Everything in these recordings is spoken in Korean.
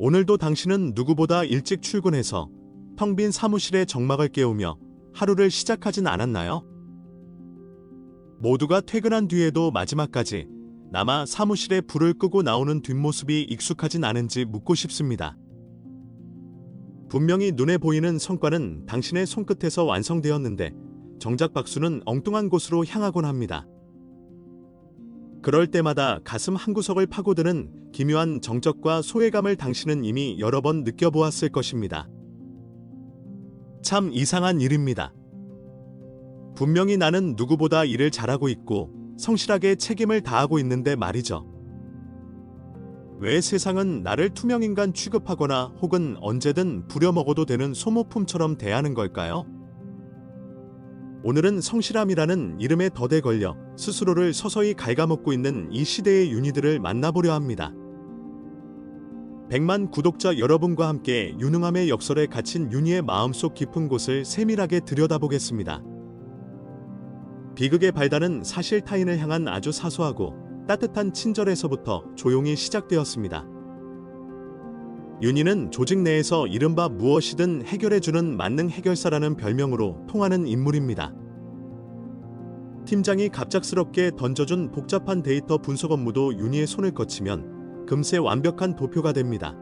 오늘도 당신은 누구보다 일찍 출근해서 텅 빈 사무실의 정막을 깨우며 하루를 시작하진 않았나요? 모두가 퇴근한 뒤에도 마지막까지 남아 사무실에 불을 끄고 나오는 뒷모습이 익숙하진 않은지 묻고 싶습니다. 분명히 눈에 보이는 성과는 당신의 손끝에서 완성되었는데 정작 박수는 엉뚱한 곳으로 향하곤 합니다. 그럴 때마다 가슴 한구석을 파고드는 기묘한 정적과 소외감을 당신은 이미 여러 번 느껴보았을 것입니다. 참 이상한 일입니다. 분명히 나는 누구보다 일을 잘하고 있고 성실하게 책임을 다하고 있는데 말이죠. 왜 세상은 나를 투명인간 취급하거나 혹은 언제든 부려먹어도 되는 소모품처럼 대하는 걸까요? 오늘은 성실함이라는 이름에 덫에 걸려 스스로를 서서히 갉아먹고 있는 이 시대의 윤희들을 만나보려 합니다. 100만 구독자 여러분과 함께 유능함의 역설에 갇힌 윤희의 마음속 깊은 곳을 세밀하게 들여다보겠습니다. 비극의 발단은 사실 타인을 향한 아주 사소하고 따뜻한 친절에서부터 조용히 시작되었습니다. 윤희는 조직 내에서 이른바 무엇이든 해결해주는 만능 해결사라는 별명으로 통하는 인물입니다. 팀장이 갑작스럽게 던져준 복잡한 데이터 분석 업무도 윤희의 손을 거치면 금세 완벽한 도표가 됩니다.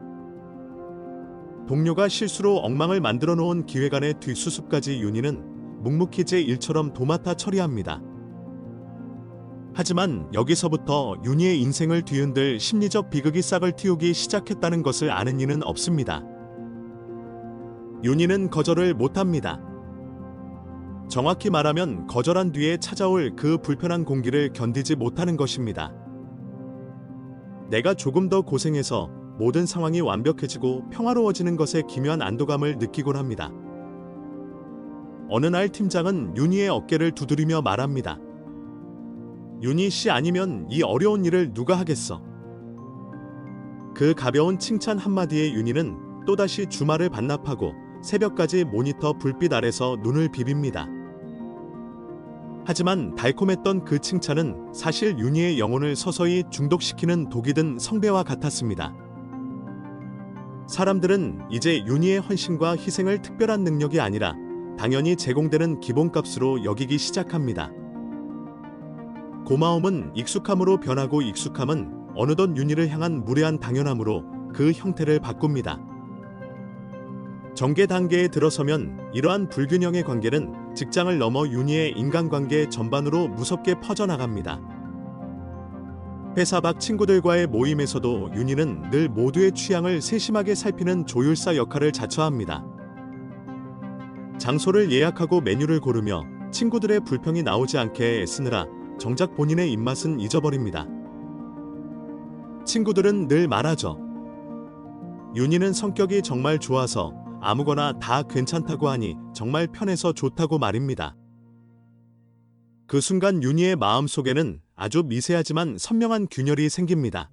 동료가 실수로 엉망을 만들어 놓은 기획안의 뒷수습까지 윤희는 묵묵히 제 일처럼 도맡아 처리합니다. 하지만 여기서부터 윤희의 인생을 뒤흔들 심리적 비극이 싹을 틔우기 시작했다는 것을 아는 이는 없습니다. 윤희는 거절을 못합니다. 정확히 말하면 거절한 뒤에 찾아올 그 불편한 공기를 견디지 못하는 것입니다. 내가 조금 더 고생해서 모든 상황이 완벽해지고 평화로워지는 것에 기묘한 안도감을 느끼곤 합니다. 어느 날 팀장은 윤희의 어깨를 두드리며 말합니다. 윤희 씨 아니면 이 어려운 일을 누가 하겠어? 그 가벼운 칭찬 한마디에 윤희는 또다시 주말을 반납하고 새벽까지 모니터 불빛 아래서 눈을 비빕니다. 하지만 달콤했던 그 칭찬은 사실 윤희의 영혼을 서서히 중독시키는 독이 든 성배와 같았습니다. 사람들은 이제 윤희의 헌신과 희생을 특별한 능력이 아니라 당연히 제공되는 기본값으로 여기기 시작합니다. 고마움은 익숙함으로 변하고 익숙함은 어느덧 윤희를 향한 무례한 당연함으로 그 형태를 바꿉니다. 전개 단계에 들어서면 이러한 불균형의 관계는 직장을 넘어 윤희의 인간관계 전반으로 무섭게 퍼져나갑니다. 회사 밖 친구들과의 모임에서도 윤희는 늘 모두의 취향을 세심하게 살피는 조율사 역할을 자처합니다. 장소를 예약하고 메뉴를 고르며 친구들의 불평이 나오지 않게 애쓰느라 정작 본인의 입맛은 잊어버립니다. 친구들은 늘 말하죠. 윤희는 성격이 정말 좋아서 아무거나 다 괜찮다고 하니 정말 편해서 좋다고 말입니다. 그 순간 윤희의 마음속에는 아주 미세하지만 선명한 균열이 생깁니다.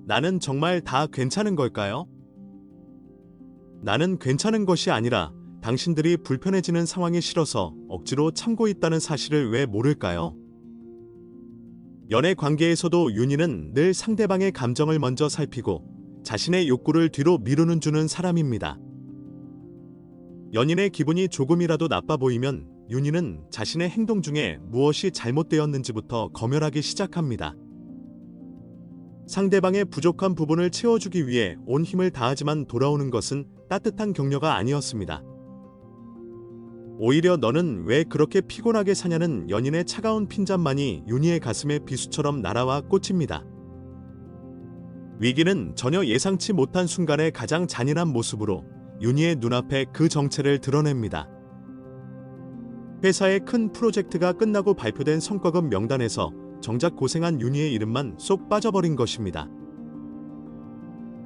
나는 정말 다 괜찮은 걸까요? 나는 괜찮은 것이 아니라 당신들이 불편해지는 상황이 싫어서 억지로 참고 있다는 사실을 왜 모를까요? 연애 관계에서도 윤희는 늘 상대방의 감정을 먼저 살피고 자신의 욕구를 뒤로 미루는 주는 사람입니다. 연인의 기분이 조금이라도 나빠 보이면 윤희는 자신의 행동 중에 무엇이 잘못되었는지부터 검열하기 시작합니다. 상대방의 부족한 부분을 채워주기 위해 온 힘을 다하지만 돌아오는 것은 따뜻한 격려가 아니었습니다. 오히려 너는 왜 그렇게 피곤하게 사냐는 연인의 차가운 핀잔만이 윤희의 가슴에 비수처럼 날아와 꽂힙니다. 위기는 전혀 예상치 못한 순간의 가장 잔인한 모습으로 윤희의 눈앞에 그 정체를 드러냅니다. 회사의 큰 프로젝트가 끝나고 발표된 성과급 명단에서 정작 고생한 윤희의 이름만 쏙 빠져버린 것입니다.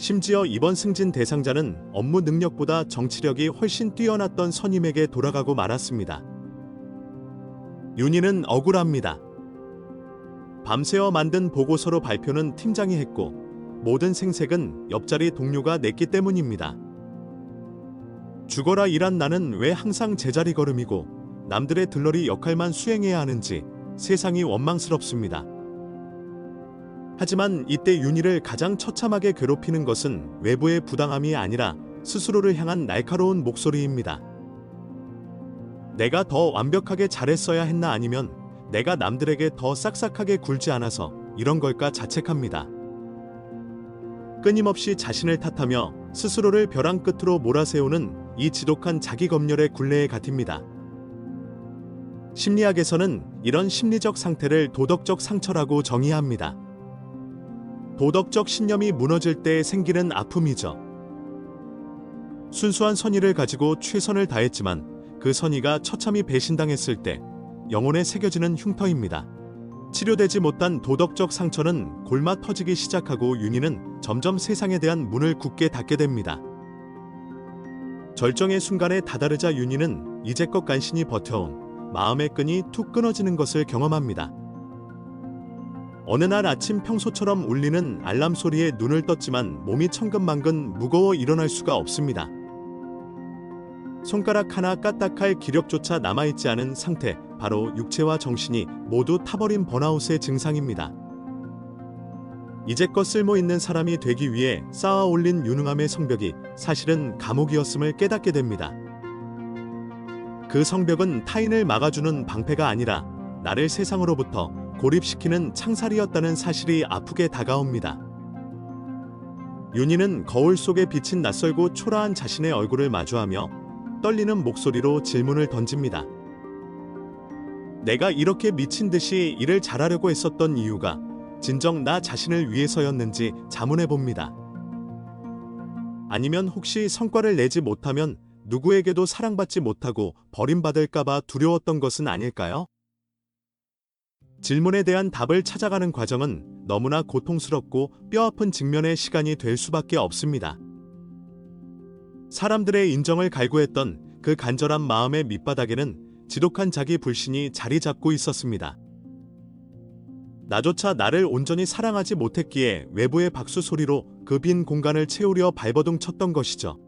심지어 이번 승진 대상자는 업무 능력보다 정치력이 훨씬 뛰어났던 선임에게 돌아가고 말았습니다. 윤희는 억울합니다. 밤새워 만든 보고서로 발표는 팀장이 했고 모든 생색은 옆자리 동료가 냈기 때문입니다. 죽어라 일한 나는 왜 항상 제자리 걸음이고 남들의 들러리 역할만 수행해야 하는지 세상이 원망스럽습니다. 하지만 이때 윤희를 가장 처참하게 괴롭히는 것은 외부의 부당함이 아니라 스스로를 향한 날카로운 목소리입니다. 내가 더 완벽하게 잘했어야 했나, 아니면 내가 남들에게 더 싹싹하게 굴지 않아서 이런 걸까 자책합니다. 끊임없이 자신을 탓하며 스스로를 벼랑 끝으로 몰아세우는 이 지독한 자기검열의 굴레의 갓입니다. 심리학에서는 이런 심리적 상태를 도덕적 상처라고 정의합니다. 도덕적 신념이 무너질 때 생기는 아픔이죠. 순수한 선의를 가지고 최선을 다했지만 그 선의가 처참히 배신당했을 때 영혼에 새겨지는 흉터입니다. 치료되지 못한 도덕적 상처는 골마 터지기 시작하고 윤희는 점점 세상에 대한 문을 굳게 닫게 됩니다. 절정의 순간에 다다르자 윤희는 이제껏 간신히 버텨온 마음의 끈이 툭 끊어지는 것을 경험합니다. 어느 날 아침 평소처럼 울리는 알람 소리에 눈을 떴지만 몸이 천근만근 무거워 일어날 수가 없습니다. 손가락 하나 까딱할 기력조차 남아있지 않은 상태, 바로 육체와 정신이 모두 타버린 번아웃의 증상입니다. 이제껏 쓸모있는 사람이 되기 위해 쌓아 올린 유능함의 성벽이 사실은 감옥이었음을 깨닫게 됩니다. 그 성벽은 타인을 막아주는 방패가 아니라 나를 세상으로부터 고립시키는 창살이었다는 사실이 아프게 다가옵니다. 윤희는 거울 속에 비친 낯설고 초라한 자신의 얼굴을 마주하며 떨리는 목소리로 질문을 던집니다. 내가 이렇게 미친 듯이 일을 잘하려고 했었던 이유가 진정 나 자신을 위해서였는지 자문해 봅니다. 아니면 혹시 성과를 내지 못하면 누구에게도 사랑받지 못하고 버림받을까봐 두려웠던 것은 아닐까요? 질문에 대한 답을 찾아가는 과정은 너무나 고통스럽고 뼈아픈 직면의 시간이 될 수밖에 없습니다. 사람들의 인정을 갈구했던 그 간절한 마음의 밑바닥에는 지독한 자기 불신이 자리 잡고 있었습니다. 나조차 나를 온전히 사랑하지 못했기에 외부의 박수 소리로 그 빈 공간을 채우려 발버둥 쳤던 것이죠.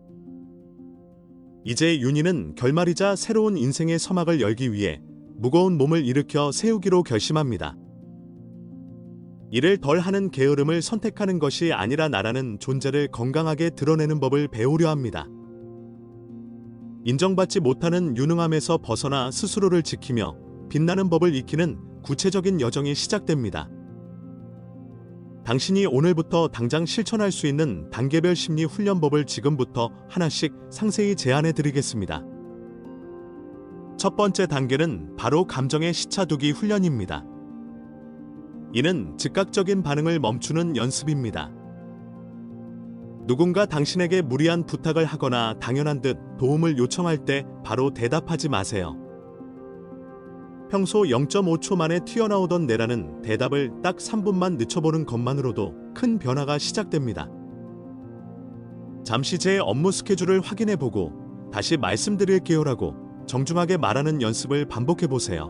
이제 윤희는 결말이자 새로운 인생의 서막을 열기 위해 무거운 몸을 일으켜 세우기로 결심합니다. 일을 덜 하는 게으름을 선택하는 것이 아니라 나라는 존재를 건강하게 드러내는 법을 배우려 합니다. 인정받지 못하는 유능함에서 벗어나 스스로를 지키며 빛나는 법을 익히는 구체적인 여정이 시작됩니다. 당신이 오늘부터 당장 실천할 수 있는 단계별 심리 훈련법을 지금부터 하나씩 상세히 제안해 드리겠습니다. 첫 번째 단계는 바로 감정의 시차두기 훈련입니다. 이는 즉각적인 반응을 멈추는 연습입니다. 누군가 당신에게 무리한 부탁을 하거나 당연한 듯 도움을 요청할 때 바로 대답하지 마세요. 평소 0.5초 만에 튀어나오던 내라는 대답을 딱 3분만 늦춰보는 것만으로도 큰 변화가 시작됩니다. 잠시 제 업무 스케줄을 확인해보고 다시 말씀드릴게요라고 정중하게 말하는 연습을 반복해보세요.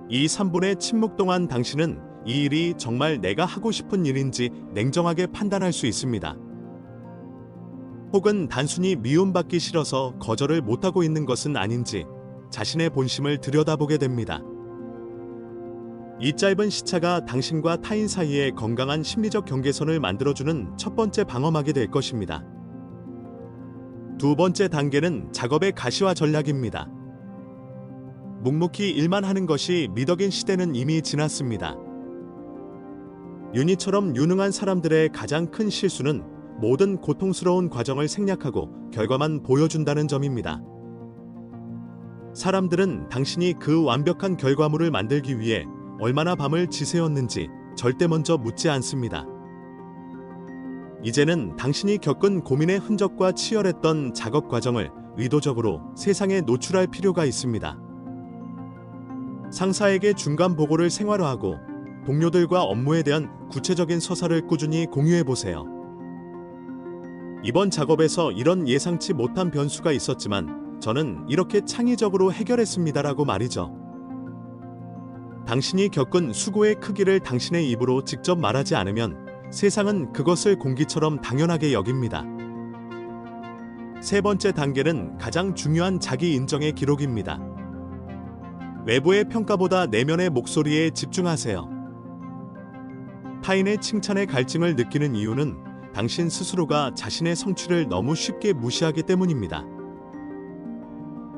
이 3분의 침묵 동안 당신은 이 일이 정말 내가 하고 싶은 일인지 냉정하게 판단할 수 있습니다. 혹은 단순히 미움받기 싫어서 거절을 못하고 있는 것은 아닌지 자신의 본심을 들여다보게 됩니다. 이 짧은 시차가 당신과 타인 사이에 건강한 심리적 경계선을 만들어주는 첫 번째 방어막이 될 것입니다. 두 번째 단계는 작업의 가시화 전략입니다. 묵묵히 일만 하는 것이 미덕인 시대는 이미 지났습니다. 윤희처럼 유능한 사람들의 가장 큰 실수는 모든 고통스러운 과정을 생략하고 결과만 보여준다는 점입니다. 사람들은 당신이 그 완벽한 결과물을 만들기 위해 얼마나 밤을 지새웠는지 절대 먼저 묻지 않습니다. 이제는 당신이 겪은 고민의 흔적과 치열했던 작업 과정을 의도적으로 세상에 노출할 필요가 있습니다. 상사에게 중간 보고를 생활화하고 동료들과 업무에 대한 구체적인 서사를 꾸준히 공유해보세요. 이번 작업에서 이런 예상치 못한 변수가 있었지만 저는 이렇게 창의적으로 해결했습니다라고 말이죠. 당신이 겪은 수고의 크기를 당신의 입으로 직접 말하지 않으면 세상은 그것을 공기처럼 당연하게 여깁니다. 세 번째 단계는 가장 중요한 자기 인정의 기록입니다. 외부의 평가보다 내면의 목소리에 집중하세요. 타인의 칭찬에 갈증을 느끼는 이유는 당신 스스로가 자신의 성취를 너무 쉽게 무시하기 때문입니다.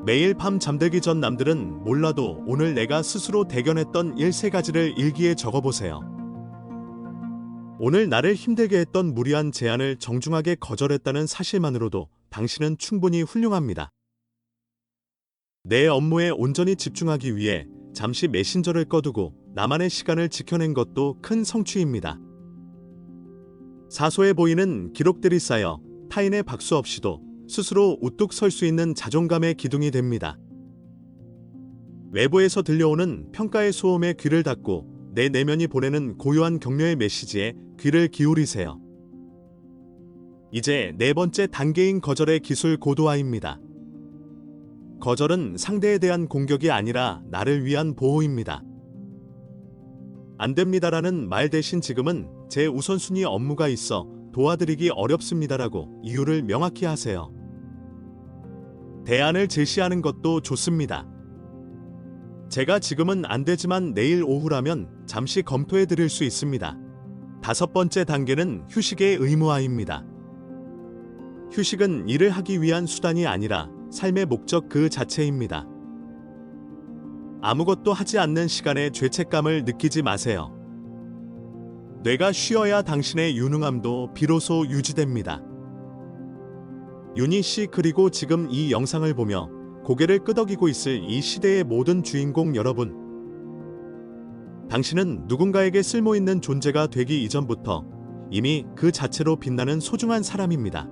매일 밤 잠들기 전 남들은 몰라도 오늘 내가 스스로 대견했던 일 3가지를 일기에 적어보세요. 오늘 나를 힘들게 했던 무리한 제안을 정중하게 거절했다는 사실만으로도 당신은 충분히 훌륭합니다. 내 업무에 온전히 집중하기 위해 잠시 메신저를 꺼두고 나만의 시간을 지켜낸 것도 큰 성취입니다. 사소해 보이는 기록들이 쌓여 타인의 박수 없이도 스스로 우뚝 설 수 있는 자존감의 기둥이 됩니다. 외부에서 들려오는 평가의 소음에 귀를 닫고 내 내면이 보내는 고요한 격려의 메시지에 귀를 기울이세요. 이제 4번째 단계인 거절의 기술 고도화입니다. 거절은 상대에 대한 공격이 아니라 나를 위한 보호입니다. 안 됩니다라는 말 대신 지금은 제 우선순위 업무가 있어 도와드리기 어렵습니다라고 이유를 명확히 하세요. 대안을 제시하는 것도 좋습니다. 제가 지금은 안 되지만 내일 오후라면 잠시 검토해 드릴 수 있습니다. 5번째 단계는 휴식의 의무화입니다. 휴식은 일을 하기 위한 수단이 아니라 삶의 목적 그 자체입니다. 아무것도 하지 않는 시간에 죄책감을 느끼지 마세요. 뇌가 쉬어야 당신의 유능함도 비로소 유지됩니다. 윤희 씨, 그리고 지금 이 영상을 보며 고개를 끄덕이고 있을 이 시대의 모든 주인공 여러분. 당신은 누군가에게 쓸모있는 존재가 되기 이전부터 이미 그 자체로 빛나는 소중한 사람입니다.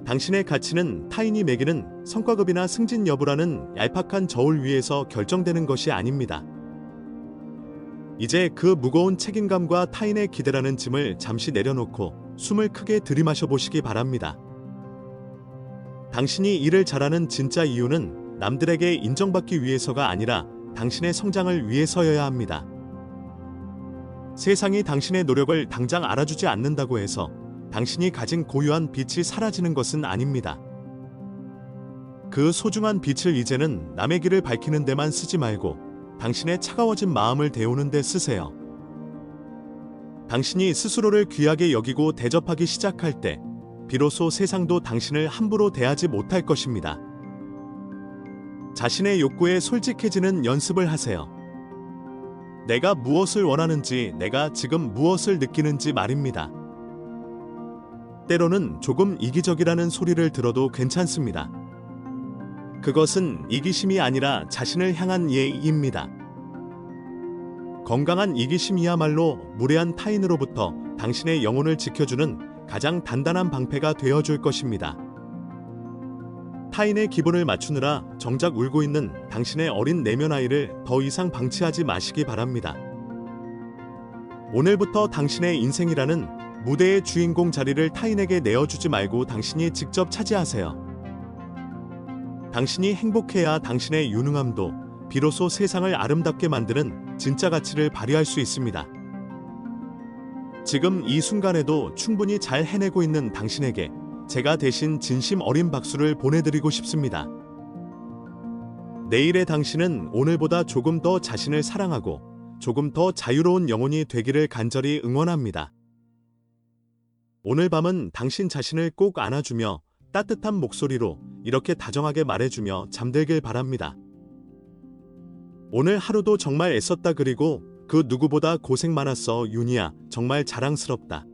당신의 가치는 타인이 매기는 성과급이나 승진 여부라는 얄팍한 저울 위에서 결정되는 것이 아닙니다. 이제 그 무거운 책임감과 타인의 기대라는 짐을 잠시 내려놓고 숨을 크게 들이마셔 보시기 바랍니다. 당신이 일을 잘하는 진짜 이유는 남들에게 인정받기 위해서가 아니라 당신의 성장을 위해서여야 합니다. 세상이 당신의 노력을 당장 알아주지 않는다고 해서 당신이 가진 고유한 빛이 사라지는 것은 아닙니다. 그 소중한 빛을 이제는 남의 길을 밝히는 데만 쓰지 말고 당신의 차가워진 마음을 데우는 데 쓰세요. 당신이 스스로를 귀하게 여기고 대접하기 시작할 때 비로소 세상도 당신을 함부로 대하지 못할 것입니다. 자신의 욕구에 솔직해지는 연습을 하세요. 내가 무엇을 원하는지, 내가 지금 무엇을 느끼는지 말입니다. 때로는 조금 이기적이라는 소리를 들어도 괜찮습니다. 그것은 이기심이 아니라 자신을 향한 예의입니다. 건강한 이기심이야말로 무례한 타인으로부터 당신의 영혼을 지켜주는 가장 단단한 방패가 되어줄 것입니다. 타인의 기분을 맞추느라 정작 울고 있는 당신의 어린 내면 아이를 더 이상 방치하지 마시기 바랍니다. 오늘부터 당신의 인생이라는 무대의 주인공 자리를 타인에게 내어주지 말고 당신이 직접 차지하세요. 당신이 행복해야 당신의 유능함도 비로소 세상을 아름답게 만드는 진짜 가치를 발휘할 수 있습니다. 지금 이 순간에도 충분히 잘 해내고 있는 당신에게 제가 대신 진심 어린 박수를 보내드리고 싶습니다. 내일의 당신은 오늘보다 조금 더 자신을 사랑하고 조금 더 자유로운 영혼이 되기를 간절히 응원합니다. 오늘 밤은 당신 자신을 꼭 안아주며 따뜻한 목소리로 이렇게 다정하게 말해주며 잠들길 바랍니다. 오늘 하루도 정말 애썼다. 그리고 그 누구보다 고생 많았어, 윤희야. 정말 자랑스럽다.